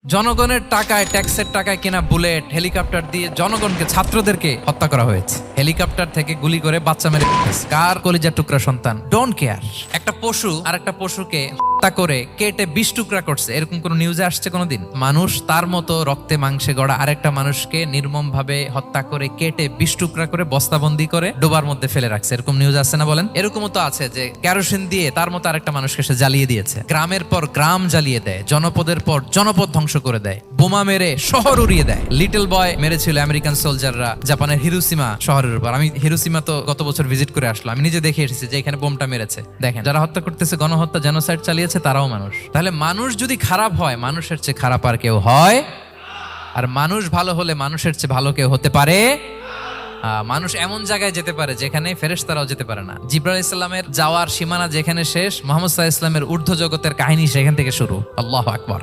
জনগণের টাকায়, ট্যাক্সের টাকায় কেনা বুলেট, হেলিকপ্টার দিয়ে জনগণকে, ছাত্রদেরকে হত্যা করা হয়েছে। হেলিকপ্টার থেকে গুলি করে বাচ্চা মেরে ফেলেছে। কার কলিজার টুকরা সন্তান? Don't care. একটা পশু আর একটা পশুকে হত্যা করে কেটে 20 টুকরা করছে, এরকম কোন নিউজে আসছে কোনোদিন? মানুষ তার মতো রক্তে মাংসে গড়া আরেকটা মানুষকে নির্মম ভাবে হত্যা করে কেটে 20 টুকরা করে বস্তাবন্দি করে ডোবার মধ্যে ফেলে রাখছে, এরকম নিউজ আছে না বলেন? এরকমও তো আছে যে কেরোসিন দিয়ে তার মতো আরেকটা মানুষকে সে জ্বালিয়ে দিয়েছে। গ্রামের পর গ্রাম জ্বালিয়ে দেয়, জনপদের পর জনপদ ধ্বংস করে দেয়, বোমা মেরে শহর উড়িয়ে দেয়। লিটল বয় মেরেছিল আমেরিকান সোলজাররা জাপানের হিরোশিমা শহরের উপর। আমি হিরোশিমা তো গত বছর ভিজিট করে আসলাম, আমি নিজে দেখে এসেছি যে এখানে বোমটা মেরেছে। দেখেন, যারা হত্যা করতেছে, গণহত্যা, জেনোসাইড চালিয়েছে, তারাও মানুষ। তাহলে মানুষ যদি খারাপ হয়, মানুষের চেয়ে খারাপ আর কেউ হয়? আর মানুষ ভালো হলে মানুষের চেয়ে ভালো কেউ হতে পারে? মানুষ এমন জায়গায় যেতে পারে যেখানে ফেরেশতারাও যেতে পারে না। জিবরাইল ইসলামের যাওয়ার সীমানা যেখানে শেষ, মুহাম্মদ সাল্লাল্লাহু আলাইহি ওয়াসাল্লামের ঊর্ধ্ব জগতের কাহিনী সেখান থেকে শুরু। আল্লাহু আকবার।